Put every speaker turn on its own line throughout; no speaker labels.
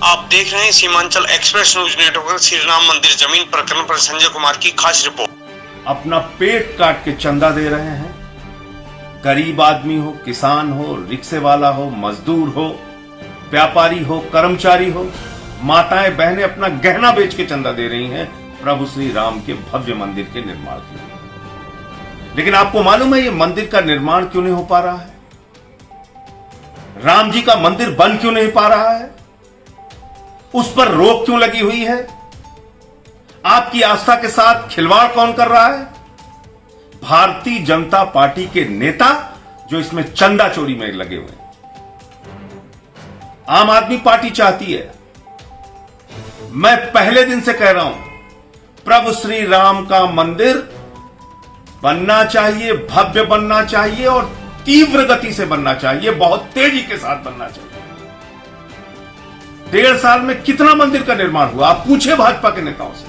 आप देख रहे हैं Seemanchal express news network. Shri Ram मंदिर जमीन प्रकरण पर संजय कुमार की खास रिपोर्ट।
अपना पेट काट के चंदा दे रहे हैं। गरीब आदमी हो, किसान हो, रिक्शे वाला हो, मजदूर हो, व्यापारी हो, कर्मचारी हो, माताएं बहनें अपना गहना बेच के चंदा दे रही हैं प्रभु श्री राम के भव्य मंदिर के निर्माण के लिए। लेकिन आपको मालूम है ये मंदिर का निर्माण क्यों नहीं हो पा रहा है? राम जी का मंदिर बन क्यों नहीं पा रहा है? उस पर रोक क्यों लगी हुई है? आपकी आस्था के साथ खिलवाड़ कौन कर रहा है? भारतीय जनता पार्टी के नेता जो इसमें चंदा चोरी में लगे हुए हैं। आम आदमी पार्टी चाहती है, मैं पहले दिन से कह रहा हूं, प्रभु श्री राम का मंदिर बनना चाहिए, भव्य बनना चाहिए और तीव्र गति से बनना चाहिए, बहुत तेजी के साथ बनना चाहिए। 1.5 साल में कितना मंदिर का निर्माण हुआ? आप पूछे भाजपा के नेताओं से,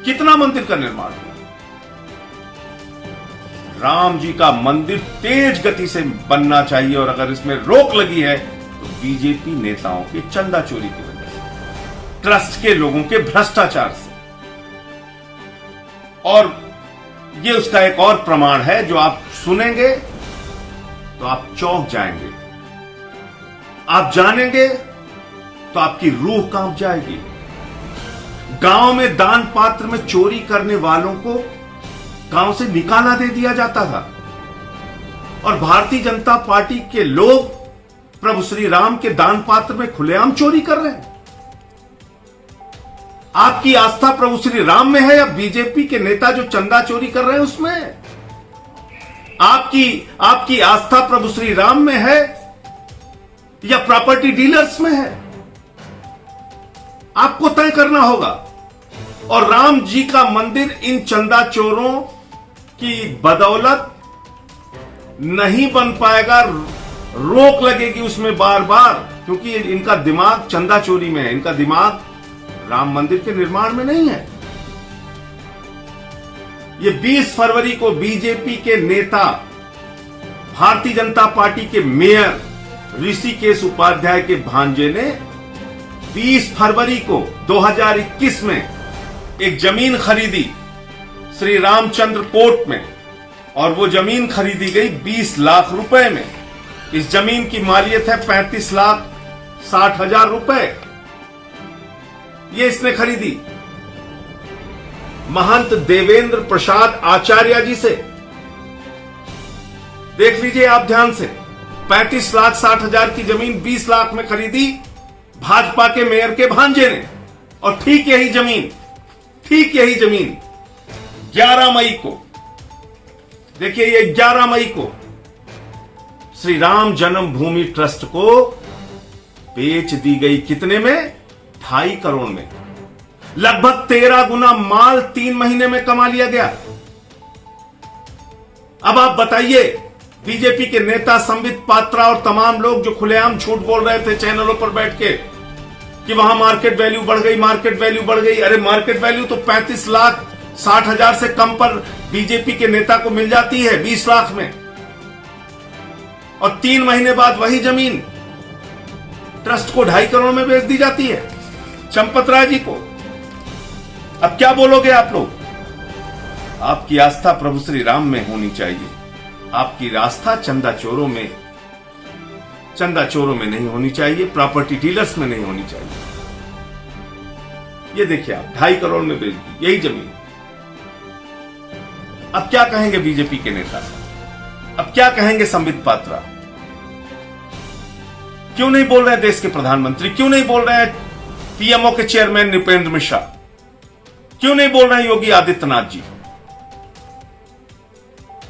कितना मंदिर का निर्माण हुआ? राम जी का मंदिर तेज गति से बनना चाहिए और अगर इसमें रोक लगी है तो बीजेपी नेताओं के चंदा चोरी की वजह से, ट्रस्ट के लोगों के भ्रष्टाचार से। और ये उसका एक और प्रमाण है जो आप सुनेंगे तो आप चौंक जाएंगे, आप जानेंगे तो आपकी रूह कांप जाएगी। गांव में दान पात्र में चोरी करने वालों को गांव से निकाला दे दिया जाता था और भारतीय जनता पार्टी के लोग प्रभु श्री राम के दान पात्र में खुलेआम चोरी कर रहे हैं। आपकी आस्था प्रभु श्री राम में है या बीजेपी के नेता जो चंदा चोरी कर रहे हैं उसमें? आपकी आस्था प्रभु श्री राम में है या प्रॉपर्टी डीलर्स में है? आपको तय करना होगा। और राम जी का मंदिर इन चंदा चोरों की बदौलत नहीं बन पाएगा, रोक लगेगी उसमें बार बार, क्योंकि इनका दिमाग चंदा चोरी में है, इनका दिमाग राम मंदिर के निर्माण में नहीं है। ये 20 फरवरी को बीजेपी के नेता, भारतीय जनता पार्टी के मेयर ऋषिकेश उपाध्याय के भांजे ने 20 फरवरी को 2021 में एक जमीन खरीदी श्री रामचंद्र कोर्ट में और वो जमीन खरीदी गई 20 लाख रुपए में। इस जमीन की मालियत है 35,60,000 रुपए। ये इसने खरीदी महंत देवेंद्र प्रसाद आचार्य जी से। देख लीजिए आप ध्यान से, 35,60,000 की जमीन 20 लाख में खरीदी भाजपा के मेयर के भांजे ने। और ठीक यही जमीन 11 मई को, देखिए ये 11 मई को श्री राम जन्मभूमि ट्रस्ट को बेच दी गई। कितने में? 2.5 करोड़ में। लगभग 13 गुना माल 3 महीने में कमा लिया गया। अब आप बताइए, बीजेपी के नेता संबित पात्रा और तमाम लोग जो खुलेआम झूठ बोल रहे थे चैनलों पर बैठ के कि वहां मार्केट वैल्यू बढ़ गई, मार्केट वैल्यू बढ़ गई। अरे मार्केट वैल्यू तो 35,60,000 से कम पर बीजेपी के नेता को मिल जाती है 20 लाख में, और 3 महीने बाद वही जमीन ट्रस्ट को 2.5 करोड़ में बेच दी जाती है, चंपत राय जी को। अब क्या बोलोगे आप लोग? आपकी आस्था प्रभु श्री राम में होनी चाहिए, आपकी आस्था चंदा चोरों में नहीं होनी चाहिए, प्रॉपर्टी डीलर्स में नहीं होनी चाहिए। ये देखिए आप 2.5 करोड़ में बेच दी यही जमीन। अब क्या कहेंगे बीजेपी के नेता? अब क्या कहेंगे संबित पात्रा? क्यों नहीं बोल रहे देश के प्रधानमंत्री? क्यों नहीं बोल रहे पीएमओ के चेयरमैन नृपेंद्र मिश्रा? क्यों नहीं बोल रहे योगी आदित्यनाथ जी?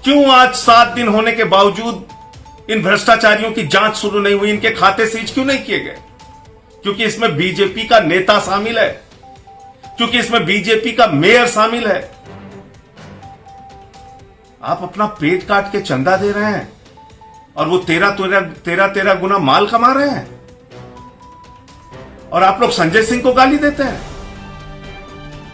क्यों आज 7 दिन होने के बावजूद इन भ्रष्टाचारियों की जांच शुरू नहीं हुई? इनके खाते सीज क्यों नहीं किए गए? क्योंकि इसमें बीजेपी का नेता शामिल है, क्योंकि इसमें बीजेपी का मेयर शामिल है। आप अपना पेट काट के चंदा दे रहे हैं और वो 13 गुना माल कमा रहे हैं, और आप लोग संजय सिंह को गाली देते हैं।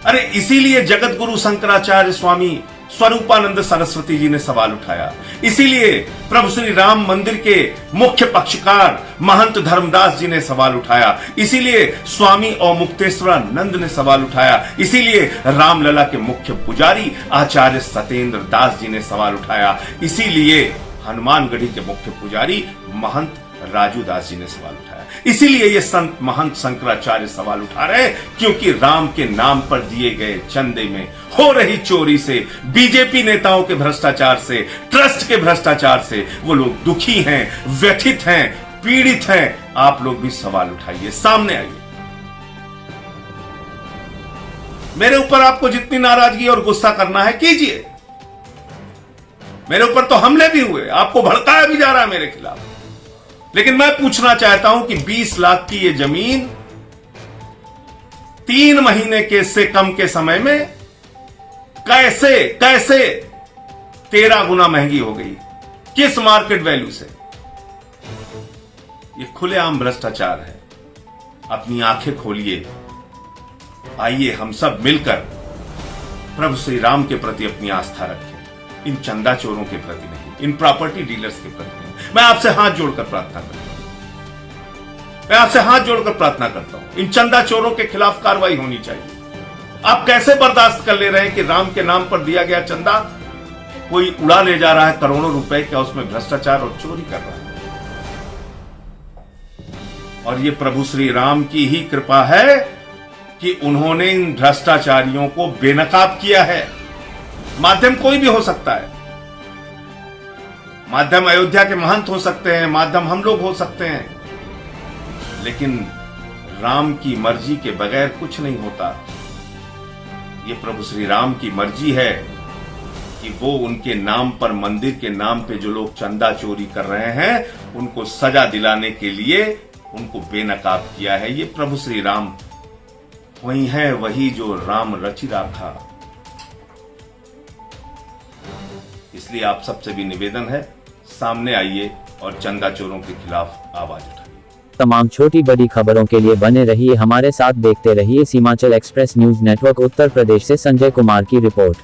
अरे इसीलिए जगत गुरु शंकराचार्य स्वामी स्वरूपानंद सरस्वती जी ने सवाल उठाया। इसीलिए प्रभु श्री राम मंदिर के मुख्य पक्षकार महंत धर्मदास जी ने सवाल उठाया। इसीलिए स्वामी अवमुक्तेश्वरानंद ने सवाल उठाया। इसीलिए रामलला के मुख्य पुजारी आचार्य सत्येंद्र दास जी ने सवाल उठाया। इसीलिए हनुमानगढ़ी के मुख्य पुजारी महंत राजू दास जी ने सवाल उठाया। इसीलिए ये संत महंत शंकराचार्य सवाल उठा रहे हैं, क्योंकि राम के नाम पर दिए गए चंदे में हो रही चोरी से, बीजेपी नेताओं के भ्रष्टाचार से, ट्रस्ट के भ्रष्टाचार से वो लोग दुखी हैं, व्यथित हैं, पीड़ित हैं। आप लोग भी सवाल उठाइए, सामने आइए। मेरे ऊपर आपको जितनी नाराजगी और गुस्सा करना है कीजिए। मेरे ऊपर तो हमले भी हुए, आपको भड़काया भी जा रहा है मेरे खिलाफ। लेकिन मैं पूछना चाहता हूं कि 20 लाख की ये जमीन 3 महीने के से कम के समय में कैसे 13 गुना महंगी हो गई? किस मार्केट वैल्यू से? ये खुलेआम भ्रष्टाचार है। अपनी आंखें खोलिए। आइए हम सब मिलकर प्रभु श्री राम के प्रति अपनी आस्था रखें, इन चंदा चोरों के प्रति नहीं, इन प्रॉपर्टी डीलर्स के प्रति नहीं। मैं आपसे हाथ जोड़कर प्रार्थना करता हूं, इन चंदा चोरों के खिलाफ कार्रवाई होनी चाहिए। आप कैसे बर्दाश्त कर ले रहे हैं कि राम के नाम पर दिया गया चंदा कोई उड़ा ले जा रहा है करोड़ों रुपए का, उसमें भ्रष्टाचार और चोरी कर रहा है। और ये प्रभु श्री राम की ही कृपा है कि उन्होंने इन भ्रष्टाचारियों को बेनकाब किया है। माध्यम कोई भी हो सकता है, माध्यम अयोध्या के महंत हो सकते हैं, माध्यम हम लोग हो सकते हैं, लेकिन राम की मर्जी के बगैर कुछ नहीं होता। ये प्रभु श्री राम की मर्जी है कि वो उनके नाम पर, मंदिर के नाम पे जो लोग चंदा चोरी कर रहे हैं उनको सजा दिलाने के लिए उनको बेनकाब किया है। ये प्रभु श्री राम वही है, वही जो राम रचि राखा। इसलिए आप सबसे भी निवेदन है, सामने आइए और चंदा चोरों के खिलाफ आवाज उठाइए।
तमाम छोटी बड़ी खबरों के लिए बने रहिए हमारे साथ, देखते रहिए Seemanchal express news network. Uttar Pradesh से संजय कुमार की रिपोर्ट।